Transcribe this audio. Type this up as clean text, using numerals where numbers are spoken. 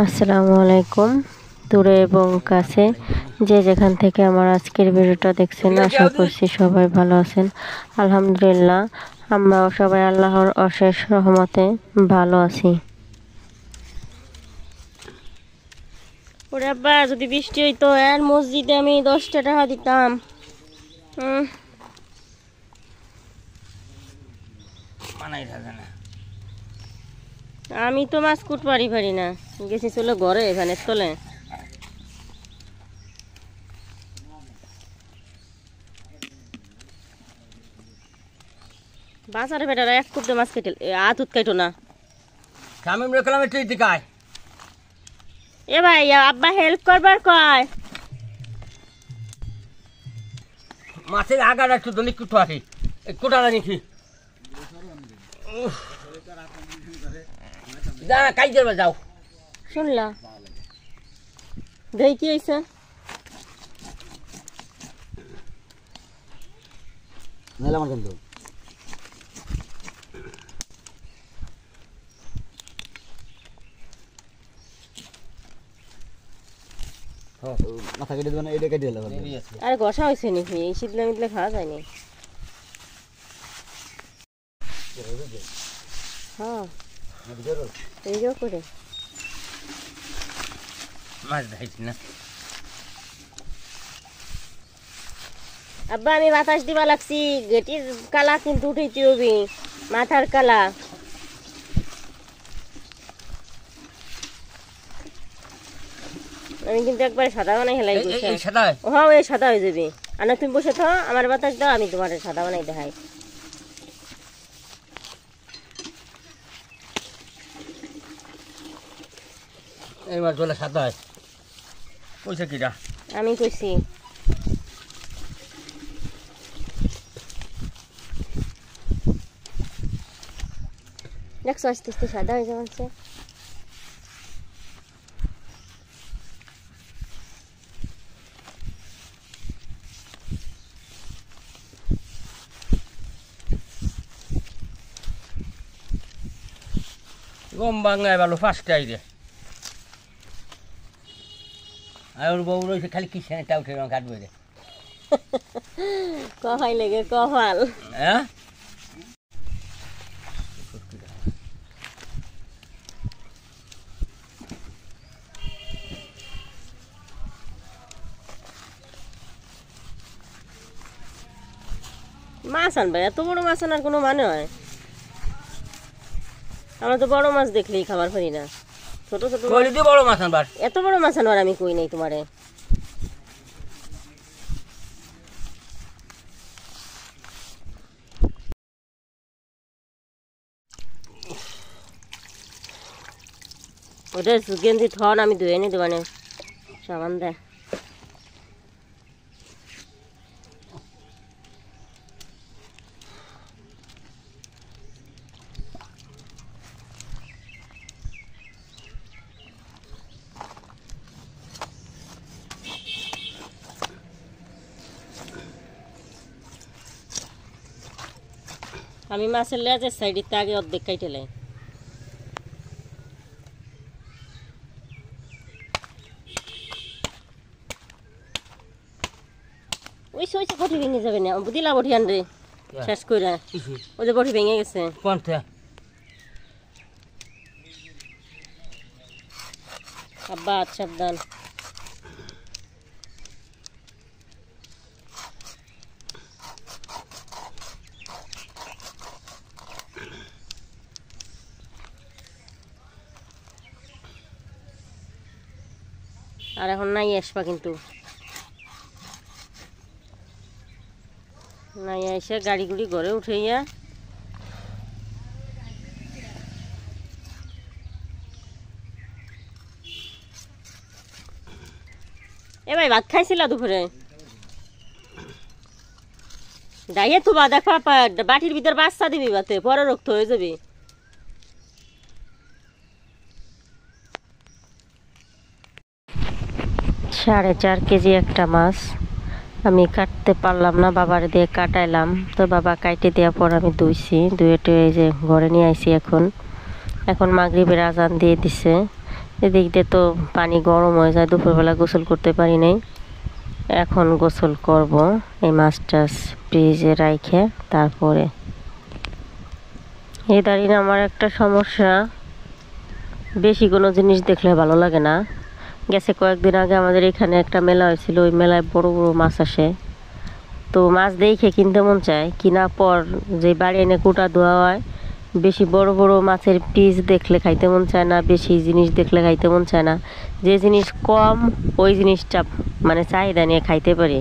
আসসালামু আলাইকুম। দূরে এবং কাছে যে যেখান থেকে আমার আজকের ভিডিওটা দেখছেন, আশা করছি সবাই ভালো আছেন। আলহামদুলিল্লাহ, আমরাও সবাই আল্লাহর অশেষ রহমতে ভালো আছি। ওরে আব্বা, যদি বৃষ্টি হইতো আর মসজিদে আমি 10টা টাকা দিতাম। আমি তো মাছ কুট পারি না, গেছি চলে ঘরে এখানে তোলে। বাজারে বেটারা এক কুটে মাছ কেটে আতুত কাটো না। এ ভাই, আব্বা হেল্প করবার কয়। মাছের আগার একটু দলি কুটো আসি কোটা নাকি কাজ করবে যাও। শুনলা দেই কি হয়েছে? কিন্তু মাথা কেটে দেবে না, এটা কেটে দিলে আরে ঘষা হয়েছে নাকি? এই শীতলে মিতলে খাওয়া যায়নি। হ্যাঁ এই যে করে মাছ ধরছি না। আব্বা, আমি বাতাস দিবা লাগছি, গেটির কালা কিন্তু উঠাইতে হবে, মাথার কালা। আমি কিন্তু একবারে সাদা বানাই হেলাই বসে। হ্যাঁ, ওই সাদা হয়ে যাবে। আর না, তুমি বসে থাও, আমার বাতাস দাও, আমি তোমার সাদা বানাই দেখাই। এইবার চলে সাদা হয় পয়সা কিটা আমি কইছি। দেখছো আস্তে আস্তে সাদা হয়ে যাচ্ছে। গম বাংলায় ভালো ফার্স্ট আইরে আর বউ রয়েছে খালি কি সেটা উঠে কাটবে রে কহাই লেগে কপাল। হ্যাঁ, মাছ আনবে? এত বড় মাছ আনার কোনো মানে হয়? আমরা তো বড় মাছ দেখলেই খাবার পারি না। ছোট ছোট বড় মাছ আনবার, এত বড় মাছ আনবার আমি কই নাই তোমারে। ওটা গেঞ্জি থন আমি ধুয়ে নি দেবানে সাবান দেয়। আমি মাছের লেজের সাইডে আগে অর্ধেক কাইটে লাই। ওই সইছে বটি ভেঙে যাবে না, দিলা বটি আন রে শেষ করে। ওই যে বটি ভেঙে গেছে। আব্বা সাবধান। আর এখন নাই আসবা কিন্তু, নাই এসে গাড়ি গুড়ি ঘরে উঠাইয়া এ ভাই ভাত খাইছিলা দুপুরে? ডাইয়ে তো দেখো বাটির ভিতর বাচ্চা দিবি, বাতে পরে রক্ত হয়ে যাবে। 4.5 কেজি একটা মাছ আমি কাটতে পারলাম না, বাবার দিয়ে কাটাইলাম। তো বাবা কাইটে দেওয়ার পর আমি ধুইছি, ধুয়ে টুয়ে এই যে ঘরে নিয়ে আইছি। এখন মাগরিবের আজান দিয়ে দিছে, এদিক দিয়ে তো পানি গরম হয়ে যায়, দুপুরবেলা গোসল করতে পারি নাই, এখন গোসল করব এই মাছ টাছ ফ্রিজে রাইখে। তারপরে এই দাঁড়িয়ে আমার একটা সমস্যা, বেশি কোনো জিনিস দেখলে ভালো লাগে না। গেছে কয়েকদিন আগে আমাদের এখানে একটা মেলা হয়েছিল, ওই মেলায় বড় বড় মাছ আসে, তো মাছ দেখে কিনতে মন চায়, কেনার পর যে বাড়ি এনে কুটা ধোয়া হয়, বেশি বড় বড় মাছের পিস দেখলে খাইতে মন চায় না, বেশি জিনিস দেখলে খাইতে মন চায় না। যে জিনিস কম ওই জিনিসটা মানে চাহিদা নিয়ে খাইতে পারি।